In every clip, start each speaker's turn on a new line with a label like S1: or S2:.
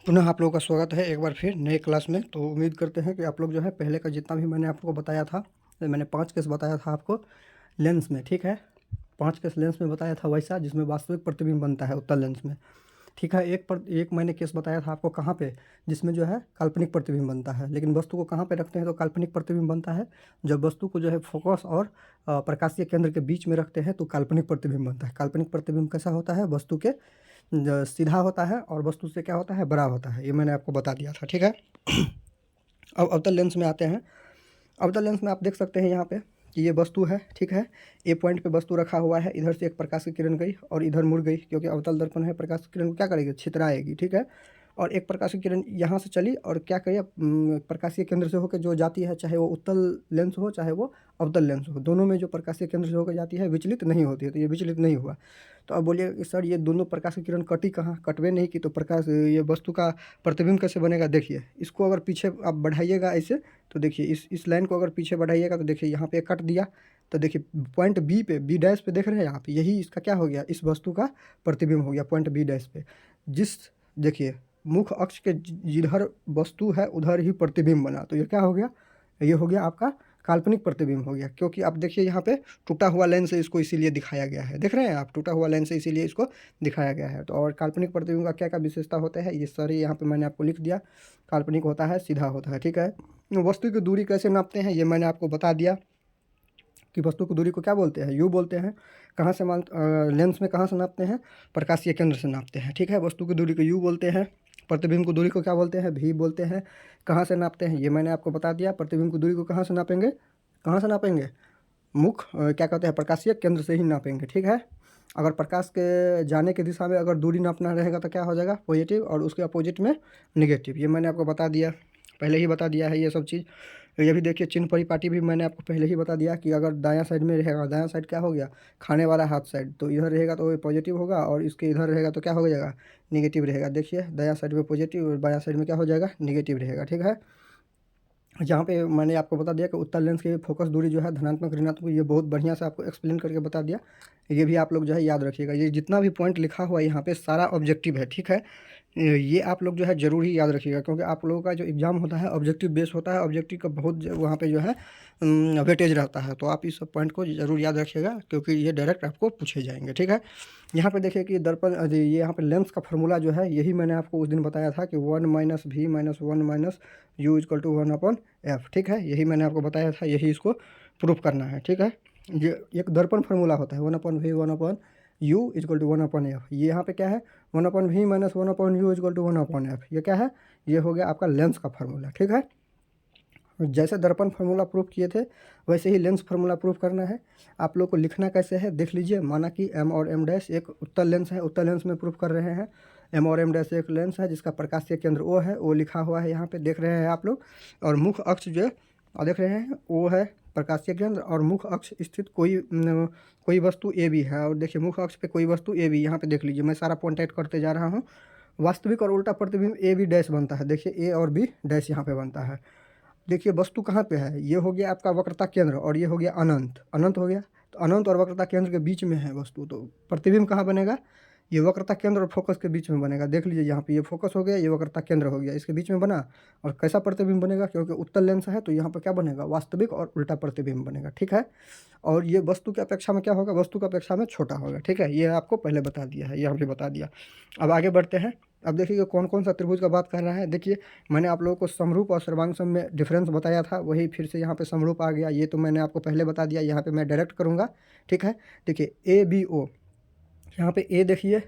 S1: पुनः आप लोगों का स्वागत है एक बार फिर नए क्लास में। तो उम्मीद करते हैं कि आप लोग जो है पहले का जितना भी मैंने आपको बताया था, मैंने 5 केस बताया था आपको लेंस में, ठीक है। 5 केस लेंस में बताया था वैसा जिसमें वास्तविक प्रतिबिंब बनता है उत्तल लेंस में, ठीक है। एक मैंने केस बताया था आपको कहाँ पे, जिसमें जो है काल्पनिक प्रतिबिंब बनता है। लेकिन वस्तु को कहाँ पे रखते हैं तो काल्पनिक प्रतिबिंब बनता है। जब वस्तु को जो है फोकस और प्रकाशीय केंद्र के बीच में रखते हैं तो काल्पनिक प्रतिबिंब बनता है। काल्पनिक प्रतिबिंब कैसा होता है, वस्तु के सीधा होता है और वस्तु से क्या होता है, बड़ा होता है। ये मैंने आपको बता दिया था, ठीक है। अब अवतल लेंस में आते हैं। अवतल लेंस में आप देख सकते हैं यहाँ पे कि ये वस्तु है, ठीक है। ए पॉइंट पे वस्तु रखा हुआ है, इधर से एक प्रकाश की किरण गई और इधर मुड़ गई, क्योंकि अवतल दर्पण है। प्रकाश की किरण को क्या करेगी, छितराएगी, ठीक है। और एक प्रकाशीय किरण यहाँ से चली और क्या करिए, प्रकाशीय केंद्र से होकर जो जाती है, चाहे वो उत्तल लेंस हो चाहे वो अवतल लेंस हो, दोनों में जो प्रकाशीय केंद्र से होकर जाती है विचलित नहीं होती है। तो ये विचलित नहीं हुआ। तो अब बोलिए कि सर ये दोनों प्रकाश की किरण कटी कहाँ, कटवे नहीं की, तो प्रकाश ये वस्तु का प्रतिबिंब कैसे बनेगा। देखिए इसको अगर पीछे आप बढ़ाइएगा ऐसे, तो देखिए इस लाइन को अगर पीछे बढ़ाइएगा तो देखिए यहाँ पे कट दिया। तो देखिए पॉइंट बी पे, बी डैश पे देख रहे हैं आप, यही इसका क्या हो गया, इस वस्तु का प्रतिबिंब हो गया पॉइंट बी डैश पे। जिस देखिए मुख्य अक्ष के जिधर वस्तु है उधर ही प्रतिबिंब बना, तो ये क्या हो गया, ये हो गया आपका काल्पनिक प्रतिबिंब हो गया। क्योंकि आप देखिए यहाँ पे टूटा हुआ लेंस से इसको इसीलिए दिखाया गया है, देख रहे हैं आप, टूटा हुआ लेंस से इसीलिए इसको दिखाया गया है। तो और काल्पनिक प्रतिबिंब का क्या क्या विशेषता होता है, ये सारी यहाँ पे मैंने आपको लिख दिया। काल्पनिक होता है, सीधा होता है, ठीक है। वस्तु की दूरी कैसे नापते हैं ये मैंने आपको बता दिया कि वस्तु की दूरी को क्या बोलते हैं, यू बोलते हैं। कहाँ से लेंस में कहाँ से नापते हैं, प्रकाशीय केंद्र से नापते हैं, ठीक है। वस्तु की दूरी को यू बोलते हैं। प्रतिबिंब की दूरी को क्या बोलते हैं, भी बोलते हैं। कहाँ से नापते हैं ये मैंने आपको बता दिया। प्रतिबिंब की दूरी को कहाँ से नापेंगे, कहाँ से नापेंगे, क्या कहते हैं, प्रकाशीय केंद्र से ही नापेंगे, ठीक है। अगर प्रकाश के जाने की दिशा में अगर दूरी नापना रहेगा तो क्या हो जाएगा, पॉजिटिव, और उसके अपोजिट में निगेटिव। ये मैंने आपको बता दिया, पहले ही बता दिया है ये सब चीज़। ये भी देखिए चिन्ह परिपाटी भी मैंने आपको पहले ही बता दिया कि अगर दायां साइड में रहेगा, दायां साइड क्या हो गया, खाने वाला हाथ साइड, तो इधर रहेगा तो पॉजिटिव होगा और इसके इधर रहेगा तो क्या हो जाएगा, निगेटिव रहेगा। देखिए दायां साइड में पॉजिटिव और बायां साइड में क्या हो जाएगा, निगेटिव रहेगा, ठीक है। जहाँ पे मैंने आपको बता दिया कि उत्तल लेंस की फोकस दूरी जो है धनात्मक ऋणात्मक, ये बहुत बढ़िया से आपको एक्सप्लेन करके बता दिया। ये भी आप लोग जो है याद रखिएगा। ये जितना भी पॉइंट लिखा हुआ है यहाँ पे सारा ऑब्जेक्टिव है, ठीक है। ये आप लोग जो है ज़रूर ही याद रखिएगा, क्योंकि आप लोगों का जो एग्ज़ाम होता है ऑब्जेक्टिव बेस होता है। ऑब्जेक्टिव का बहुत वहाँ पे जो है वेटेज रहता है। तो आप इस सब पॉइंट को ज़रूर याद रखिएगा, क्योंकि ये डायरेक्ट आपको पूछे जाएंगे, ठीक है। यहाँ पे देखिए कि दर्पण ये यहाँ पे लेंस का फार्मूला जो है, यही मैंने आपको उस दिन बताया था कि 1 माइनस भी minus 1 minus U equal to 1/f, ठीक है। यही मैंने आपको बताया था, यही इसको प्रूफ करना है, ठीक है। ये एक दर्पण फार्मूला होता है 1/v 1/u equal to 1/f। ये यहाँ पे क्या है, 1/v minus 1/u equal to 1/f। ये क्या है, ये हो गया आपका लेंस का फार्मूला, ठीक है। जैसे दर्पण फार्मूला प्रूफ किए थे वैसे ही लेंस फार्मूला प्रूफ करना है। आप लोग को लिखना कैसे है देख लीजिए। माना कि एम और एम डैश एक उत्तल लेंस है, उत्तल लेंस में प्रूफ कर रहे हैं। एम और एम डैश एक लेंस है जिसका प्रकाशीय केंद्र ओ है, वो लिखा हुआ है यहाँ पे, देख रहे हैं आप लोग। और मुख्य अक्ष जो देख रहे हैं वो है प्रकाशीय केंद्र, और मुख्य अक्ष स्थित कोई वस्तु ए बी है। और देखिए मुख्य अक्ष पे कोई वस्तु ए बी, यहाँ पे देख लीजिए, मैं सारा पॉइंट आउट करते जा रहा हूँ। वास्तविक और उल्टा प्रतिबिंब ए बी डैश बनता है, देखिए ए और बी डैश यहाँ पे बनता है। देखिए वस्तु कहाँ पे है, ये हो गया आपका वक्रता केंद्र और ये हो गया अनंत, अनंत हो गया। तो अनंत और वक्रता केंद्र के बीच में है वस्तु, तो प्रतिबिंब कहाँ बनेगा, ये वक्रता केंद्र और फोकस के बीच में बनेगा। देख लीजिए यहाँ पे ये फोकस हो गया, ये वक्रता केंद्र हो गया, इसके बीच में बना। और कैसा प्रतिबिंब बनेगा, क्योंकि उत्तल लेंस है तो यहाँ पर क्या बनेगा, वास्तविक और उल्टा प्रतिबिंब बनेगा, ठीक है। और ये वस्तु की अपेक्षा में क्या होगा, वस्तु की अपेक्षा में छोटा होगा, ठीक है। ये आपको पहले बता दिया है, यहाँ पे बता दिया। अब आगे बढ़ते हैं। अब देखिए कौन कौन सा त्रिभुज का बात कर रहा है। देखिए मैंने आप लोगों को समरूप और सर्वांग में डिफरेंस बताया था, वही फिर से यहाँ पे समरूप आ गया। ये तो मैंने आपको पहले बता दिया, यहाँ पे मैं डायरेक्ट करूँगा, ठीक है। देखिए ए बी ओ, यहाँ पे ए देखिए,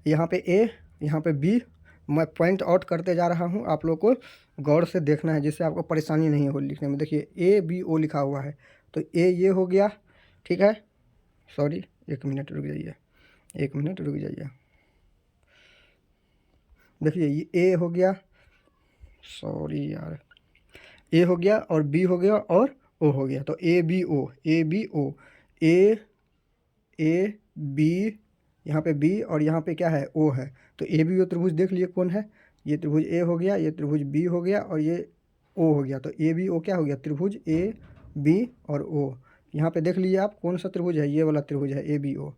S1: यहाँ पे ए, यहाँ पे बी। मैं पॉइंट आउट करते जा रहा हूँ, आप लोग को गौर से देखना है जिससे आपको परेशानी नहीं हो लिखने में। देखिए ए बी ओ लिखा हुआ है, तो ए ये हो गया, ठीक है। सॉरी, एक मिनट रुक जाइए, एक मिनट रुक जाइए। देखिए ये ए हो गया, सॉरी यार, ए हो गया और बी हो गया और ओ हो गया। तो A B O, A B O, A B, यहाँ पे बी और यहाँ पे क्या है, ओ है। तो ए बी ओ त्रिभुज देख लिए कौन है, ये त्रिभुज ए हो गया, ये त्रिभुज बी हो गया और ये ओ हो गया। तो ए बी ओ क्या हो गया, त्रिभुज ए बी और ओ। यहाँ पे देख लीजिए आप कौन सा त्रिभुज है, ये वाला त्रिभुज है ए बी ओ,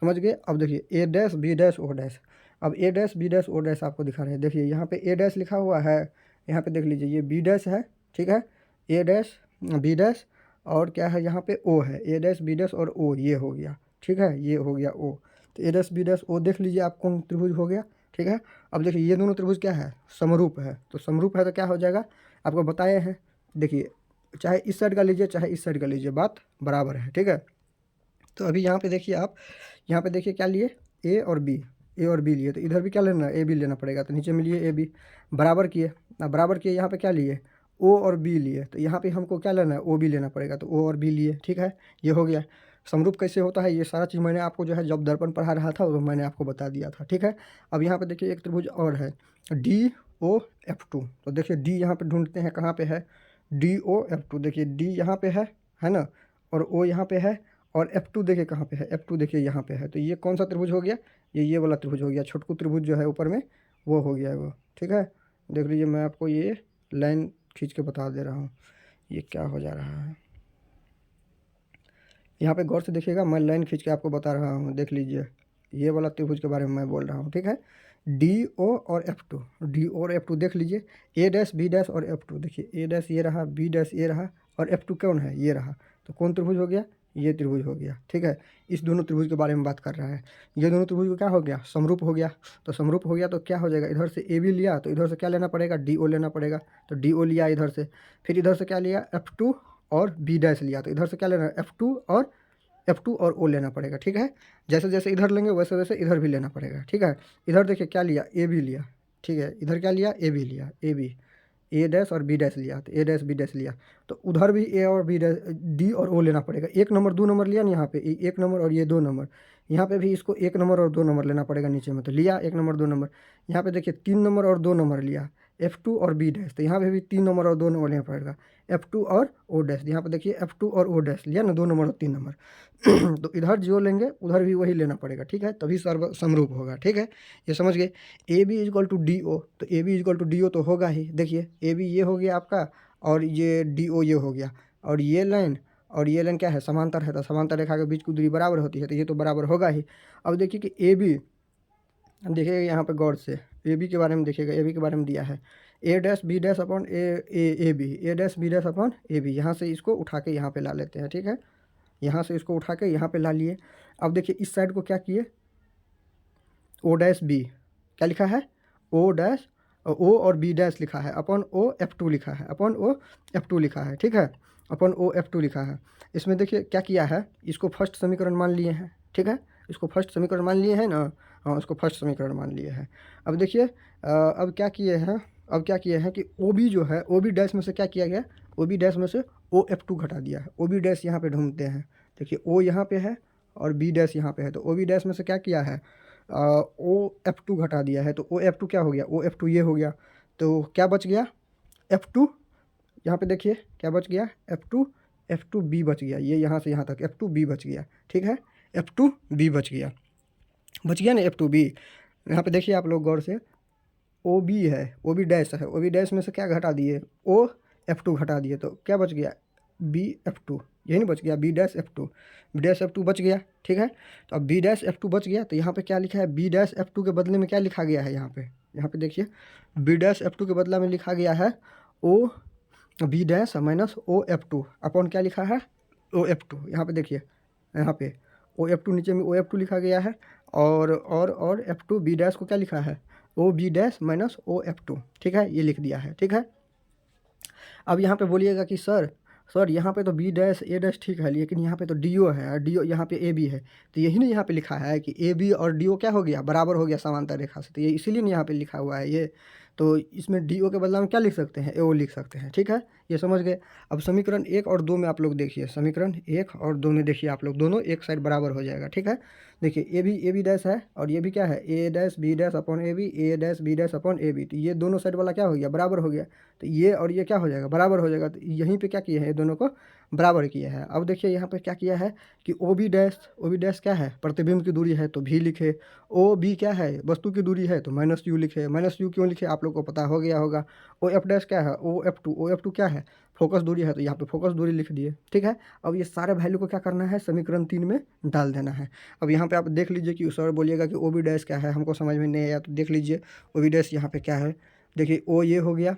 S1: समझ गए। अब देखिए A dash B dash O dash. अब A dash B dash O dash आपको दिखा रहे हैं। देखिए यहाँ पे ए डैश लिखा हुआ है, यहाँ पे देख लीजिए ये बी डैश है, ठीक है, ए डैश बी डैश और क्या है यहाँ पे ओ है, ए डैश बी डैश और ओ, ये हो गया, ठीक है, ये हो गया ओ। तो ए डैश बी डैश ओ देख लीजिए आप कौन त्रिभुज हो गया, ठीक है। अब देखिए ये दोनों त्रिभुज क्या है, समरूप है। तो समरूप है तो क्या हो जाएगा, आपको बताए हैं। देखिए चाहे इस साइड का लीजिए चाहे इस साइड का लीजिए, बात बराबर है, ठीक है। तो अभी यहाँ पे देखिए आप, यहाँ पे देखिए क्या लिए, ए और बी लिए, तो इधर भी क्या लेना है, ए बी लेना पड़ेगा। तो नीचे में लिए ए बी, बराबर किए, बराबर किए, यहाँ पे क्या लिए, ओ और बी लिए, तो यहाँ पे हमको क्या लेना है, ओ बी लेना पड़ेगा, तो ओ और बी लिए, ठीक है, ये हो गया। समरूप कैसे होता है ये सारा चीज़ मैंने आपको जो है जब दर्पण पढ़ा रहा था तो मैंने आपको बता दिया था, ठीक है। अब यहाँ पे देखिए एक त्रिभुज और है, डी ओ एफ टू। तो देखिए डी यहाँ पे ढूंढते हैं, कहाँ पे है, डी ओ एफ टू। देखिए डी यहाँ पे है ना, और ओ यहाँ पे है, और F2 देखिए कहाँ पे है, F2 देखिए यहाँ पे है। तो ये कौन सा त्रिभुज हो गया, ये वाला त्रिभुज हो गया, छोटकू त्रिभुज जो है ऊपर में वो हो गया है वो, ठीक है। देख लीजिए मैं आपको ये लाइन खींच के बता दे रहा हूँ ये क्या हो जा रहा है। यहाँ पे गौर से देखिएगा, मैं लाइन खींच के आपको बता रहा हूँ, देख लीजिए ये वाला त्रिभुज के बारे में मैं बोल रहा हूँ, ठीक है। डी ओ और F2, डी और F2 देख लीजिए, ए डैश बी डैश और F2। देखिए ए डैश ये रहा, बी डैश ये रहा, और F2 कौन है, ये रहा। तो कौन त्रिभुज हो गया, ये त्रिभुज हो गया, ठीक है। इस दोनों त्रिभुज के बारे में बात कर रहा है। ये दोनों त्रिभुज को क्या हो गया, समरूप हो गया। तो समरूप हो गया तो क्या हो जाएगा, इधर से ए बी लिया तो इधर से क्या लेना पड़ेगा, डी ओ लेना पड़ेगा। तो डी ओ लिया इधर से, फिर इधर से क्या लिया, F2 और बी डैश लिया, तो इधर से क्या लेना है, F2 और O लेना पड़ेगा, ठीक है। जैसे जैसे इधर लेंगे वैसे वैसे इधर भी लेना पड़ेगा, ठीक है। इधर देखिए क्या लिया, ए बी लिया, ठीक है, इधर क्या लिया, ए बी लिया, ए बी, ए डैश और बी डैश लिया, तो ए डैश बी डैश लिया। तो उधर भी ए और बी डैश, डी और ओ लेना पड़ेगा। 1 नंबर 2 नंबर लिया ना यहाँ पे, 1 नंबर और ये 2 नंबर, यहाँ पे भी इसको 1 नंबर और 2 नंबर लेना पड़ेगा नीचे में। तो लिया 1 नंबर 2 नंबर, यहाँ पे देखिए 3 नंबर और 2 नंबर लिया, F2 और बी डैश, तो यहाँ पे भी 3 नंबर और 2 नंबर लेना पड़ेगा, F2 और ओ डैश। यहाँ पे देखिए F2 और ओ डैश लिया ना, 2 नंबर और 3 नंबर। तो इधर जो लेंगे उधर भी वही लेना पड़ेगा, ठीक है, तभी सर्व समरूप होगा, ठीक है, ये समझ गए। A B is equal to D O, तो A B is equal to D O तो होगा ही। देखिए ए बी ये हो गया आपका, और ये डी ओ ये हो गया, और ये लाइन और ये लाइन क्या है, समांतर है, तो समांतर रेखा के बीच की दूरी बराबर होती है, तो ये तो बराबर होगा ही। अब देखिए कि ए बी, देखिएगा यहाँ पे गौर से ए बी के बारे में देखिएगा, ए बी के बारे में दिया है, A dash B dash upon A B, A dash B dash upon A B. यहाँ से इसको उठा के यहाँ पे ला लेते हैं, ठीक है, यहाँ से इसको उठा के यहाँ पे ला लिए। अब देखिए इस साइड को क्या किए, ओ डैश बी, क्या लिखा है, ओ डैश, ओ और बी डैश लिखा है, अपॉन ओ F2 लिखा है, अपॉन ओ F2 लिखा है, ठीक है, अपॉन ओ F2 लिखा है। इसमें देखिए क्या किया है, इसको फर्स्ट समीकरण मान लिए हैं, ठीक है, इसको फर्स्ट समीकरण मान लिए हैं ना, हाँ उसको फर्स्ट समीकरण मान लिए हैं। अब देखिए अब क्या किए हैं, अब क्या किए हैं कि ओ बी जो है, ओ बी डैश में से क्या किया गया, ओ बी डैश में से ओ F2 घटा दिया है। ओ बी डैश यहाँ पे ढूंढते हैं, देखिए ओ यहाँ पे है और बी डैश यहाँ पे है, तो ओ बी डैश में से क्या किया है, ओ F2 घटा दिया है। तो ओ F2 क्या हो गया, ओ F2 ये हो गया, तो क्या बच गया, F2, यहाँ पे देखिए क्या बच गया, F2 B बच गया, ये यहाँ से यहाँ तक F2 B बच गया, ठीक है, F2 B बच गया ना F2 B। यहाँ पे देखिए आप लोग गौर से, ओ बी है, ओ बी डैश है, ओ बी डैश में से क्या घटा दिए, ओ F2 घटा दिए, तो क्या बच गया, बी F2, यही नहीं बच गया, बी डैश F2 बच गया, ठीक है। तो अब बी डैश F2 बच गया, तो यहाँ पे क्या लिखा है, बी डैश F2 के बदले में क्या लिखा गया है, यहाँ पे देखिए बी डैश F2 के बदला में लिखा गया है ओ B dash minus O F2 upon क्या लिखा है, ओ F2। यहाँ पे देखिए, यहाँ पे ओ F2 नीचे में ओ F2 लिखा गया है, और F2 बी डैश को क्या लिखा है, ओ B dash minus O F2, ठीक है, ये लिख दिया है, ठीक है। अब यहाँ पे बोलिएगा कि सर यहाँ पे तो बी डैश ए डैश ठीक है, लेकिन यहाँ पे तो डी ओ है, डी ओ यहाँ पे ए बी है, तो यही नहीं यहाँ पे लिखा है कि ए बी और डी ओ क्या हो गया, बराबर हो गया समांतर रेखा से, तो ये इसीलिए नहीं यहाँ पे लिखा हुआ है ये। तो इसमें डी ओ के बदला में क्या लिख सकते हैं, ए ओ लिख सकते हैं, ठीक है, ये समझ गए। अब समीकरण 1 और 2 में आप लोग देखिए, समीकरण 1 और 2 में देखिए आप लोग, दोनों एक साइड बराबर हो जाएगा, ठीक है। देखिए ए बी डैश है, और ये भी क्या है, A dash B dash upon A B, A dash B dash upon A B, तो ये दोनों साइड वाला क्या हो गया, बराबर हो गया, तो ये और ये क्या हो जाएगा, बराबर हो जाएगा। तो यहीं पे क्या किए हैं, ये दोनों को बराबर किया है। अब देखिए यहाँ पे क्या किया है कि ओ बी डैश क्या है, प्रतिबिंब की दूरी है तो भी लिखे। ओ बी क्या है, वस्तु की दूरी है तो माइनस यू लिखे। माइनस यू क्यों लिखे आप लोग को पता हो गया होगा। ओ एफ डैश क्या है, ओ एफ टू क्या है, फोकस दूरी है तो यहाँ पे फोकस दूरी लिख दिए, ठीक है। अब ये सारे वैल्यू को क्या करना है, समीकरण 3 में डाल देना है। अब यहाँ पे आप देख लीजिए कि सर बोलिएगा कि ओ बी डैश क्या है, हमको समझ में नहीं आया तो देख लीजिए ओ बी डैश यहाँ पे क्या है। देखिए ओ ये हो गया,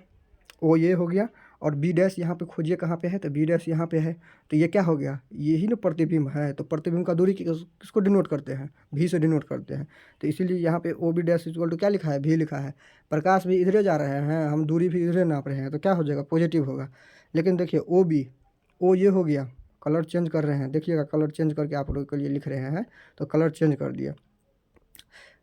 S1: ओ ये हो गया, और बी डैश यहाँ पे खोजिए कहाँ पे है, तो बी डैश यहाँ पे है। तो ये क्या हो गया, यही ना प्रतिबिंब है। तो प्रतिबिंब का दूरी किसको डिनोट करते हैं, भी से डिनोट करते हैं। तो इसीलिए यहाँ पे O B dash equal to क्या लिखा है, भी लिखा है। प्रकाश भी इधरे जा रहे हैं, हम दूरी भी इधरे नाप रहे हैं, तो क्या हो जाएगा, पॉजिटिव होगा। लेकिन देखिए ओ बी, ओ ये हो गया, कलर चेंज कर रहे हैं, देखिएगा कलर चेंज करके आप लोग के लिए लिख रहे हैं, तो कलर चेंज कर दिया।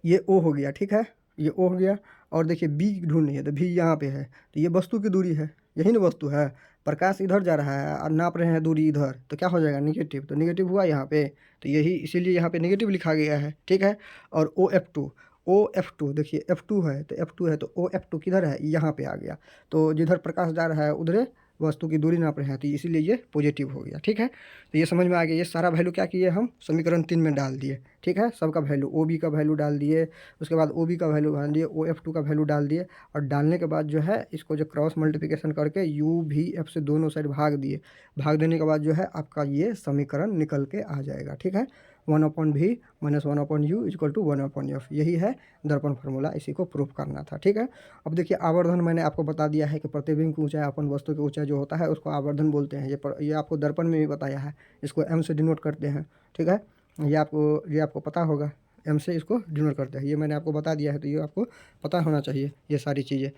S1: ये ओ हो गया, ठीक है, ये ओ हो गया। और देखिए बी ढूंढनी है तो भी यहाँ पे है, तो ये वस्तु की दूरी है, यही ना वस्तु है। प्रकाश इधर जा रहा है और नाप रहे हैं दूरी इधर, तो क्या हो जाएगा, निगेटिव। तो निगेटिव हुआ यहाँ पे, तो यही इसीलिए यहाँ पे निगेटिव लिखा गया है, ठीक है। और ओ एफ टू देखिए एफ टू है, तो एफ टू है तो ओ एफ टू किधर है, यहाँ पे आ गया। तो जिधर प्रकाश जा रहा है उधरे वस्तु की दूरी नाप रहे हैं, तो इसीलिए ये पॉजिटिव हो गया, ठीक है। तो ये समझ में आ गया। ये सारा वैल्यू क्या किए हम, समीकरण 3 में डाल दिए, ठीक है। सबका वैल्यू, ओ बी का वैल्यू डाल दिए, उसके बाद ओ बी का वैल्यू डाल दिए, ओ एफ टू का वैल्यू डाल दिए। और डालने के बाद जो है इसको जो क्रॉस मल्टीप्लिकेशन करके यू भी एफ से दोनों साइड भाग दिए। भाग देने के बाद जो है आपका ये समीकरण निकल के आ जाएगा, ठीक है। 1/v minus 1/u equal to 1/f, यही है दर्पण फार्मूला, इसी को प्रूफ करना था, ठीक है। अब देखिए आवर्धन मैंने आपको बता दिया है कि प्रतिबिंब की ऊंचाई अपन वस्तु की ऊंचाई जो होता है उसको आवर्धन बोलते हैं। ये आपको दर्पण में भी बताया है, इसको m से डिनोट करते हैं, ठीक है। ये आपको पता होगा, m से इसको डिनोट करते हैं, ये मैंने आपको बता दिया है, तो ये आपको पता होना चाहिए ये सारी चीज़ें।